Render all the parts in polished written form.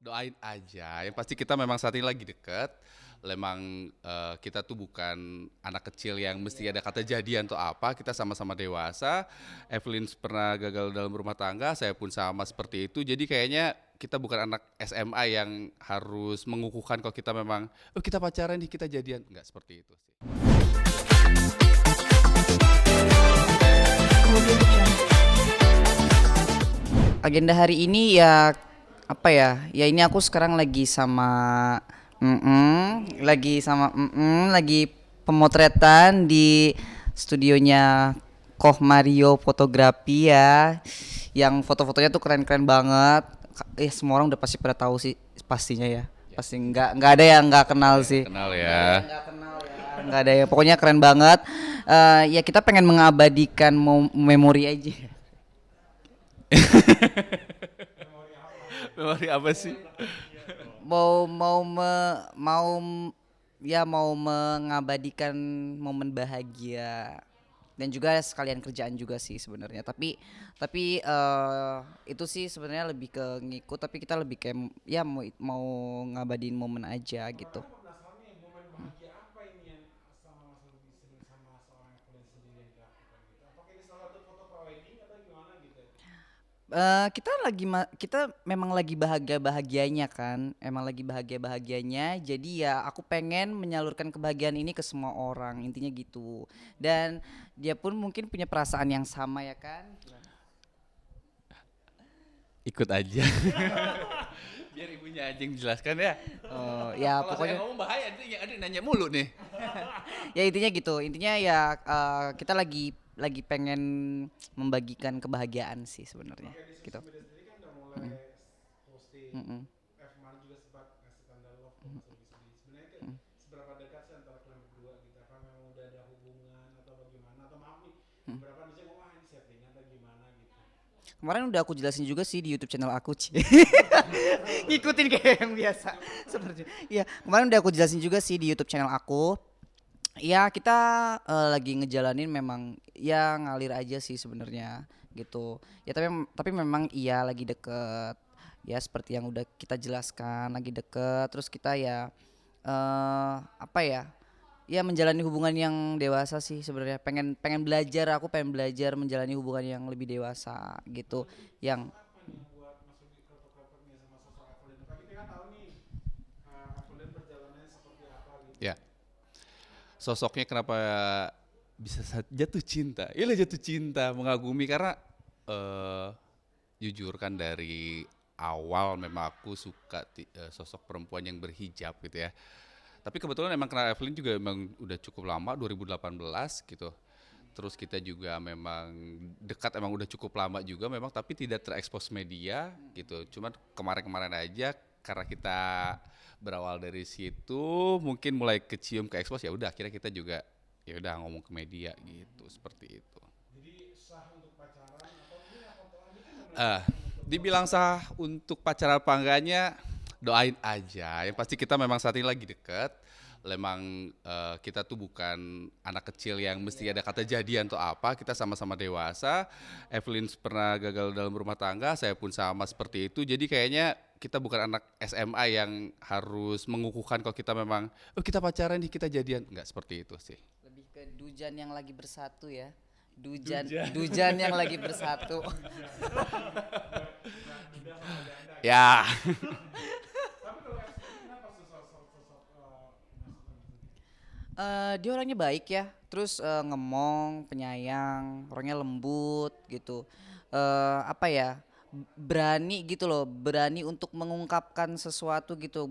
Doain aja, yang pasti kita memang saat ini lagi deket. Memang kita tuh bukan anak kecil yang mesti ada kata jadian atau apa. Kita sama-sama dewasa. Evelyn pernah gagal dalam rumah tangga, saya pun sama seperti itu. Jadi kayaknya kita bukan anak SMA yang harus mengukuhkan kalau kita memang, oh kita pacaran nih, kita jadian. Enggak seperti itu sih. Agenda hari ini ya apa ya? Ya ini aku sekarang lagi sama lagi pemotretan di studionya Koh Mario Fotografi ya. Yang foto-fotonya tuh keren-keren banget. Semua orang udah pasti pada tahu sih pastinya ya. Pasti nggak ada yang nggak kenal sih. Kenal ya. Nggak ada ya. Pokoknya keren banget. Ya kita pengen mengabadikan memori aja. Memori apa sih? mau mau me, mau mau mengabadikan momen bahagia dan juga sekalian kerjaan juga sih sebenarnya, tapi itu sih sebenarnya lebih ke ngikut, tapi kita lebih kayak ya mau ngabadiin momen aja gitu. Kita memang lagi bahagia-bahagianya kan, emang lagi bahagia-bahagianya. Jadi ya aku pengen menyalurkan kebahagiaan ini ke semua orang, intinya gitu. Dan dia pun mungkin punya perasaan yang sama ya kan? Ikut aja. Biar ibunya aja yang jelaskan ya. Oh, ya Kalau saya pokoknya ngomong bahaya, nanti yang ada nanya mulu nih. ya intinya gitu. Intinya ya kita lagi pengen membagikan kebahagiaan sih sebenarnya gitu. Mm-mm. Kemarin udah aku jelasin juga sih di YouTube channel aku, Ci. Ngikutin kayak yang biasa. Seperti. Iya, kemarin udah aku jelasin juga sih di YouTube channel aku. Ya kita lagi ngejalanin memang ya ngalir aja sih sebenarnya gitu. Ya tapi memang iya lagi deket. Ya seperti yang udah kita jelaskan, lagi deket. Terus kita ya apa ya? Ya menjalani hubungan yang dewasa sih sebenarnya. Pengen pengen belajar, aku pengen belajar menjalani hubungan yang lebih dewasa gitu. Yang Ya, sosoknya kenapa bisa jatuh cinta? Iya jatuh cinta, mengagumi karena eh jujur kan dari awal memang aku suka sosok perempuan yang berhijab gitu ya. Tapi kebetulan emang kenal Evelyn juga emang udah cukup lama, 2018 gitu. Terus kita juga memang dekat, emang udah cukup lama juga memang, tapi tidak terekspos media gitu. Cuman kemarin-kemarin aja karena kita berawal dari situ mungkin mulai kecium ke ekspos, ya udah akhirnya kita juga ya udah ngomong ke media gitu, seperti itu. Eh, dibilang sah untuk pacaran apa enggaknya, doain aja. Yang pasti kita memang saat ini lagi deket. Memang kita tuh bukan anak kecil yang mesti ada kata jadian atau apa. Kita sama-sama dewasa. Evelyn pernah gagal dalam rumah tangga, saya pun sama seperti itu. Jadi kayaknya kita bukan anak SMA yang harus mengukuhkan kalau kita memang, oh kita pacaran nih, kita jadian. Enggak seperti itu sih. lebih ke Dujan yang lagi bersatu ya. Dujan yang lagi bersatu. Ya. Dia orangnya baik ya, terus ngemong, penyayang, orangnya lembut gitu. Apa ya? Berani gitu loh, berani untuk mengungkapkan sesuatu gitu.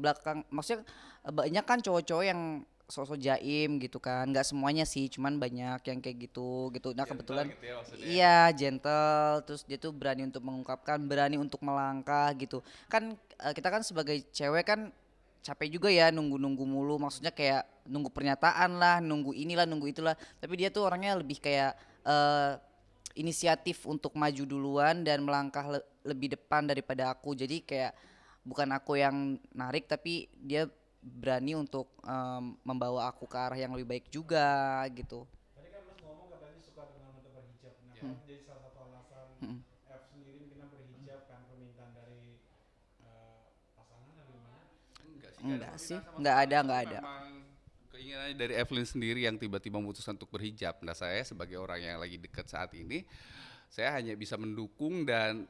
Maksudnya banyak kan cowok-cowok yang sosok jaim gitu kan. Nggak semuanya sih, cuman banyak yang kayak gitu gitu. Nah, Gentle kebetulan gitu ya maksudnya. iya gentle, terus dia tuh berani untuk mengungkapkan, berani untuk melangkah gitu. Kan kita kan sebagai cewek kan capek juga ya nunggu-nunggu mulu, maksudnya kayak nunggu pernyataan lah, nunggu inilah, nunggu itulah. Tapi dia tuh orangnya lebih kayak eh, inisiatif untuk maju duluan dan melangkah lebih depan daripada aku. Jadi kayak bukan aku yang narik, tapi dia berani untuk membawa aku ke arah yang lebih baik juga gitu. Hmm. Hmm. Enggak sih, sama nggak sekali. ada, Itu nggak ada. memang keinginannya dari Evelyn sendiri yang tiba-tiba memutuskan untuk berhijab. Nah, saya sebagai orang yang lagi dekat saat ini, saya hanya bisa mendukung dan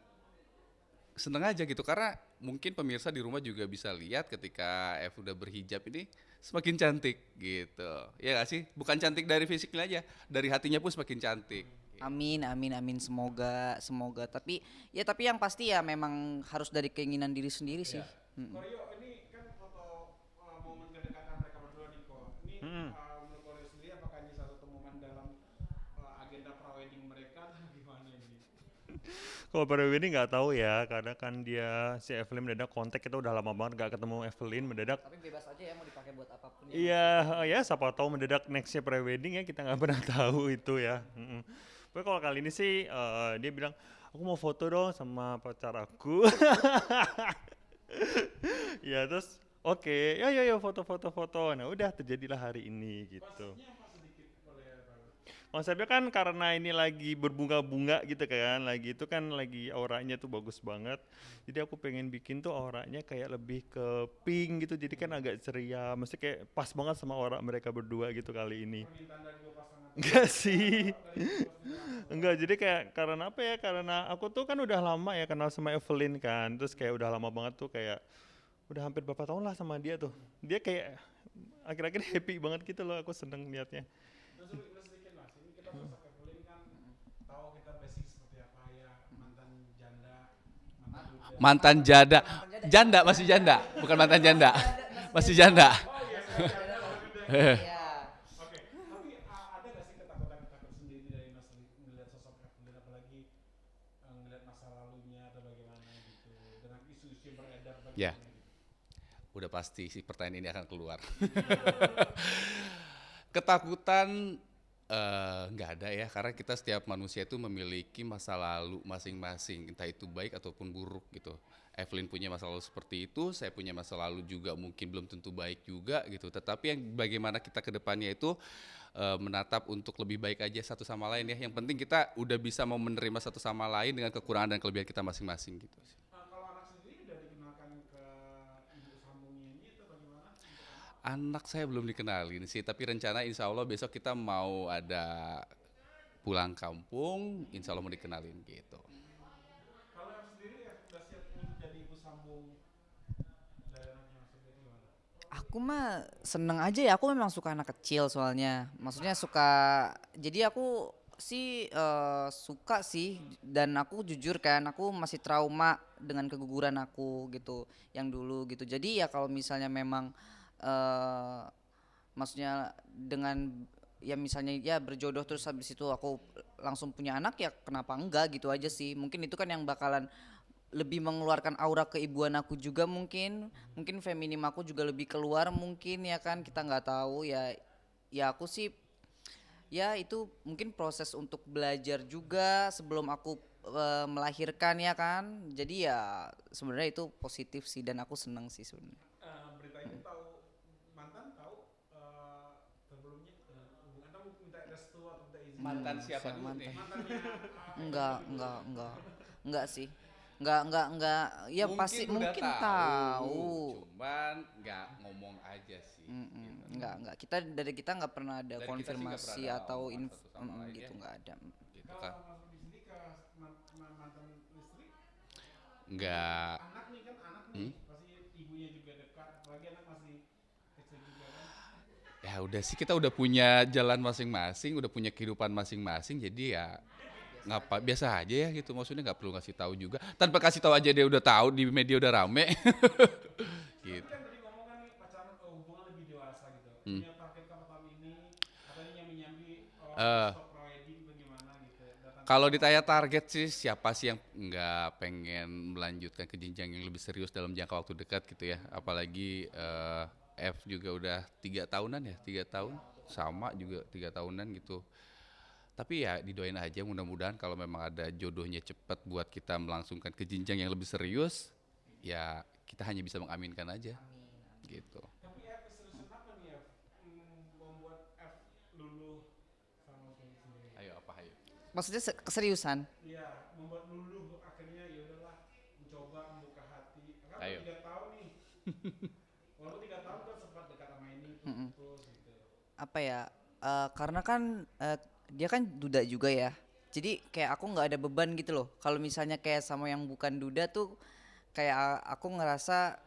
seneng aja gitu karena mungkin pemirsa di rumah juga bisa lihat ketika F udah berhijab ini semakin cantik gitu. Ya gak sih? Bukan cantik dari fisiknya aja, dari hatinya pun semakin cantik. Amin, amin, amin. Semoga, semoga. Tapi yang pasti ya memang harus dari keinginan diri sendiri sih. Iya. Mm-mm. Koryo, ini kan foto momen kedekatan mereka berdua nih kok. Ini menurut Koryo sendiri apakah ini salah satu momen dalam agenda prawedding mereka atau gimana ini? Kalau pada ini nggak tahu ya, karena kan dia si Evelyn mendadak kontak, kita udah lama banget nggak ketemu Evelyn mendadak. Tapi bebas aja ya mau dipakai buat apapun ya. Iya, ya siapa tahu mendadak nextnya pre-wedding ya, kita nggak pernah tahu itu ya. Tapi kalau kali ini sih dia bilang aku mau foto dong sama pacar aku. Ya terus oke, ya ya ya foto-foto foto. Nah udah terjadilah hari ini gitu. Konsepnya apa sedikit boleh tahu? Konsepnya kan karena ini lagi berbunga-bunga gitu kan, lagi itu kan lagi auranya tuh bagus banget. Jadi aku pengen bikin tuh auranya kayak lebih ke pink gitu, jadi kan agak ceria. Maksudnya kayak pas banget sama aura mereka berdua gitu kali ini. Permintaan dari dua pasangan Enggak sih. dari dua pasangan. Enggak, jadi kayak karena apa ya? Karena aku tuh kan udah lama ya kenal sama Evelyn kan. Terus kayak udah lama banget tuh kayak udah hampir berapa tahun lah sama dia tuh. Dia kayak akhir-akhir happy banget gitu loh, aku seneng liatnya. Terus sedikit mas, ini kita sosok Evelyn kan tahu kita basic seperti apa ya, mantan janda, mantan duda. Mantan janda, janda masih janda, bukan mantan janda, masih janda. Oh iya, janda sama duda. Iya. Oke, tapi ada nggak sih ketakutan-ketakutan sendiri dari Mas melihat sosok Evelyn, apalagi ngelihat masa lalunya atau bagaimana gitu, dengan isu-isu yang beredar bagaimana Ya. gitu? Udah pasti sih pertanyaan ini akan keluar. Ketakutan nggak ada ya, karena kita setiap manusia itu memiliki masa lalu masing-masing, entah itu baik ataupun buruk gitu. Evelyn punya masa lalu seperti itu, saya punya masa lalu juga mungkin belum tentu baik juga gitu. Tetapi yang bagaimana kita ke depannya itu menatap untuk lebih baik aja satu sama lain ya. Yang penting kita udah bisa mau menerima satu sama lain dengan kekurangan dan kelebihan kita masing-masing gitu. Kalau anak sendiri udah dikenalkan ke ibu sambungnya ini atau bagaimana? Anak saya belum dikenalin sih, tapi rencana insya Allah besok kita mau ada pulang kampung, insya Allah mau dikenalin gitu. Kalau yang sendiri ya udah siap untuk jadi ibu sambung dari anaknya maksudnya gimana? Aku mah seneng aja ya, aku memang suka anak kecil soalnya. Maksudnya suka, jadi aku sih suka sih, dan aku jujur kan, aku masih trauma dengan keguguran aku gitu, yang dulu gitu. Jadi ya kalau misalnya memang maksudnya dengan ya misalnya ya berjodoh terus habis itu aku langsung punya anak, ya kenapa enggak gitu aja sih. Mungkin itu kan yang bakalan lebih mengeluarkan aura keibuan aku juga, mungkin feminim aku juga lebih keluar mungkin ya kan, kita nggak tahu ya. Ya aku sih ya itu mungkin proses untuk belajar juga sebelum aku melahirkan ya kan. Jadi ya sebenarnya itu positif sih dan aku seneng sih sebenarnya. Berita itu tahu mantan tahu sebelumnya hubungan atau minta restu atau minta izin Mantan siapa dulu mantan. nih? mantannya Enggak sih. Enggak. Ya pasti udah mungkin tahu. Cuman nggak ngomong aja sih. gitu. Enggak. Kita nggak pernah ada Dari kita sih nggak konfirmasi pernah ada atau omongan satu sama lain gitu, ya. nggak ada. Gitu kalau kan. Mas Budi sendiri ke mantan istri Nggak. anak nih kan anak nih pasti ibunya juga dekat apalagi anak masih kecil juga kan. Ya udah sih, kita udah punya jalan masing-masing, udah punya kehidupan masing-masing, jadi ya ngapa biasa aja ya gitu, maksudnya nggak perlu ngasih tahu juga, tanpa kasih tahu aja dia udah tahu, di media udah rame. Tapi Gitu. kan tadi ngomong kan nih pacaran hubungan lebih dewasa gitu. Punya target kapan tahun ini atau ini nyambi-nyambi stop wedding bagaimana gitu. Datang Kalau ditanya target sih, siapa sih yang nggak pengen melanjutkan ke jenjang yang lebih serius dalam jangka waktu dekat gitu ya, apalagi F juga udah 3 tahunan ya, 3 tahun, sama juga 3 tahunan gitu. Tapi ya didoain aja, mudah-mudahan kalau memang ada jodohnya cepat buat kita melangsungkan ke jenjang yang lebih serius, ya kita hanya bisa mengaminkan aja. Gitu. tapi F keseriusan apa nih F? Membuat F luluh sama suami sendiri. Ayo apa ayo. Maksudnya keseriusan. Iya, membuat luluh akhirnya ya udahlah mencoba membuka hati. Kan Ayo. 3 tahun nih. Walaupun 3 tahun kan sempat dekat sama ini Mm-mm. putus gitu. Apa ya? Karena kan dia kan duda juga ya. Jadi kayak aku nggak ada beban gitu loh. Kalau misalnya kayak sama yang bukan duda tuh kayak aku ngerasa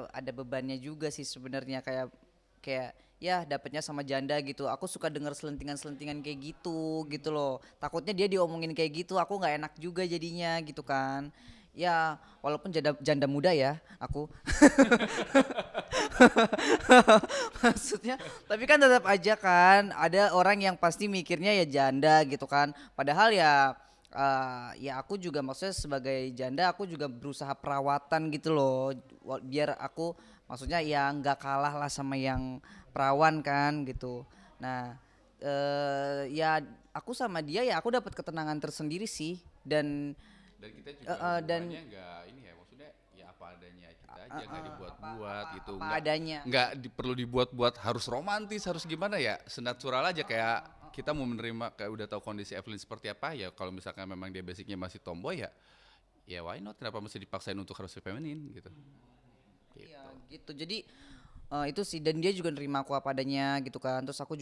ada bebannya juga sih sebenarnya kayak kayak ya dapatnya sama janda gitu. Aku suka denger selentingan-selentingan kayak gitu loh. Takutnya dia diomongin kayak gitu, aku nggak enak juga jadinya gitu kan. Ya walaupun janda janda muda ya aku. Maksudnya, tapi kan tetap aja kan ada orang yang pasti mikirnya ya janda gitu kan. Padahal ya ya aku juga maksudnya sebagai janda aku juga berusaha perawatan gitu loh. Biar aku maksudnya ya nggak kalah lah sama yang perawan kan gitu. Nah, ya aku sama dia ya aku dapat ketenangan tersendiri sih dan Dan kita juga dan hubungannya nggak ini ya, maksudnya ya apa adanya kita aja, nggak dibuat-buat gitu, apa nggak adanya. perlu dibuat-buat harus romantis harus gimana ya, senatural aja kayak kita mau menerima kayak udah tahu kondisi Evelyn seperti apa ya, kalau misalkan memang dia basicnya masih tomboy ya why not, kenapa mesti dipaksain untuk harus feminin gitu. Iya gitu. Jadi itu sih dan dia juga nerima aku apa adanya gitu kan. Terus aku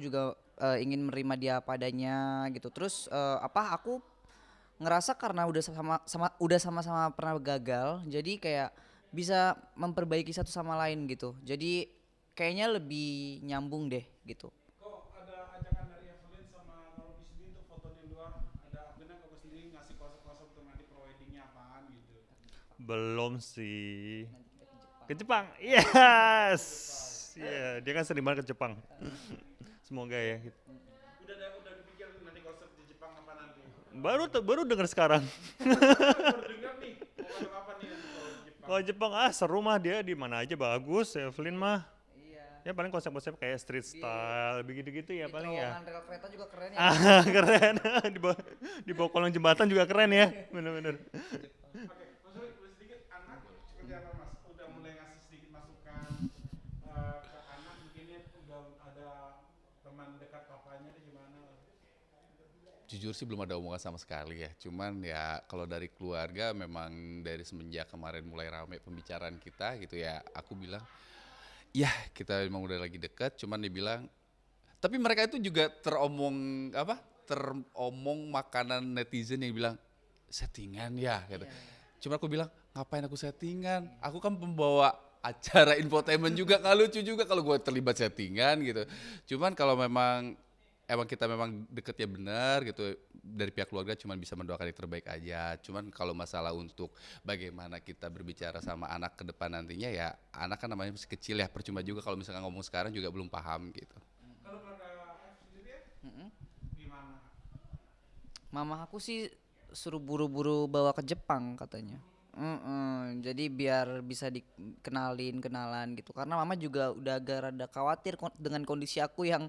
juga ingin menerima dia apa adanya gitu. Terus aku ngerasa karena udah sama-sama pernah gagal, jadi kayak bisa memperbaiki satu sama lain gitu. Jadi kayaknya lebih nyambung deh gitu. Kok ada ajakan dari Evelyn sama Norobi sendiri untuk foto di luar? Ada Evelyn kok sendiri ngasih kuasa-kuasa untuk nanti pro weddingnya apaan gitu? Belum sih. Ke Jepang. Yes. Iya, dia kan sering banget ke Jepang. Semoga ya. Udah dipikir nanti konsep di Jepang apa nanti? Baru dengar sekarang. Baru dengar nih, mau konsep apa nih nanti kalau di Jepang? Kalau Jepang seru mah, dia di mana aja bagus. Evelyn mah Iya. ya paling konsep-konsep kayak street style begitu-gitu ya paling ya. Rel kereta juga keren ya. Keren. di bawah kolong jembatan juga keren ya. Bener-bener. Oke, Mas Uli, boleh sedikit anak seperti apa Mas? Udah mulai ngasih sedikit masukan ke anak, mungkin ya udah ada teman dekat papanya atau gimana? Jujur sih belum ada omongan sama sekali ya, cuman ya kalau dari keluarga memang dari semenjak kemarin mulai rame pembicaraan kita gitu ya, aku bilang ya kita emang udah lagi deket, cuman dibilang tapi mereka itu juga teromong makanan netizen yang bilang settingan ya gitu. Cuma aku bilang ngapain aku settingan, aku kan pembawa acara infotainment juga, nggak lucu juga kalau gue terlibat settingan gitu. Cuman kalau emang kita memang deketnya benar gitu, dari pihak keluarga cuman bisa mendoakan yang terbaik aja. Cuman kalau masalah untuk bagaimana kita berbicara sama anak ke depan nantinya ya, anak kan namanya masih kecil ya, percuma juga kalau misalkan ngomong sekarang juga belum paham gitu. Kalau keluarga F sendiri ya, gimana? Mama aku sih suruh buru-buru bawa ke Jepang katanya. Jadi biar bisa kenalan gitu. Karena mama juga udah agak rada khawatir dengan kondisi aku yang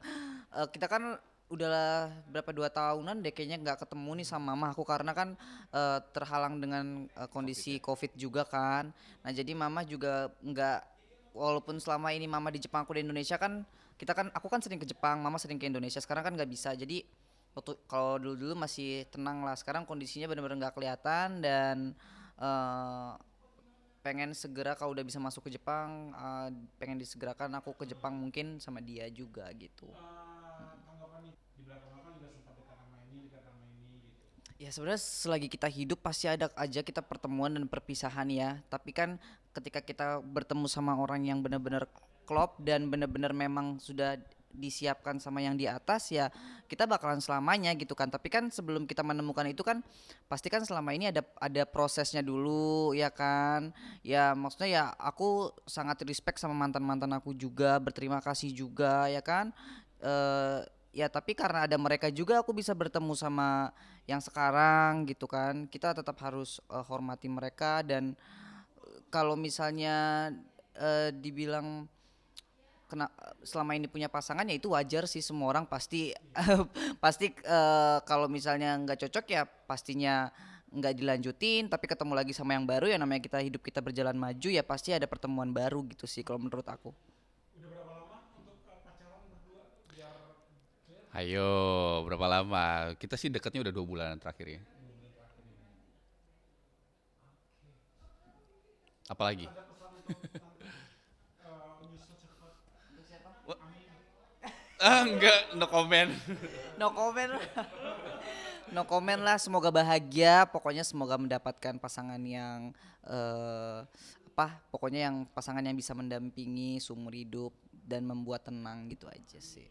kita kan udah berapa 2 tahunan deh kayaknya nggak ketemu nih sama mama aku karena kan terhalang dengan kondisi COVID juga kan. Nah jadi mama juga nggak walaupun selama ini mama di Jepang aku di Indonesia kan aku kan sering ke Jepang, mama sering ke Indonesia. Sekarang kan nggak bisa. Jadi waktu kalau dulu masih tenang lah, sekarang kondisinya benar-benar nggak kelihatan dan pengen segera kalau udah bisa masuk ke Jepang, pengen disegerakan aku ke Jepang mungkin sama dia juga gitu. Tanggapan nih, di belakang kan juga sempat dekat sama ini gitu. Ya sebenarnya selagi kita hidup pasti ada aja kita pertemuan dan perpisahan ya. Tapi kan ketika kita bertemu sama orang yang benar-benar klop dan benar-benar memang sudah disiapkan sama yang di atas ya kita bakalan selamanya gitu kan. Tapi kan sebelum kita menemukan itu kan pasti kan selama ini ada prosesnya dulu ya kan. Ya maksudnya ya aku sangat respect sama mantan-mantan aku juga, berterima kasih juga ya kan. Ya tapi karena ada mereka juga aku bisa bertemu sama yang sekarang gitu kan. Kita tetap harus hormati mereka dan kalau misalnya dibilang selama ini punya pasangan ya itu wajar sih, semua orang pasti pasti kalau misalnya nggak cocok ya pastinya nggak dilanjutin, tapi ketemu lagi sama yang baru ya namanya hidup kita berjalan maju ya pasti ada pertemuan baru gitu sih kalau menurut aku. Udah berapa lama untuk pacaran berdua biar Ayo, berapa lama? Kita sih dekatnya udah 2 bulanan terakhir ya. Apalagi? ada pesan untuk Enggak, no comment. No comment. No comment lah, semoga bahagia, pokoknya semoga mendapatkan pasangan yang pokoknya yang pasangan yang bisa mendampingi seumur hidup dan membuat tenang gitu aja sih.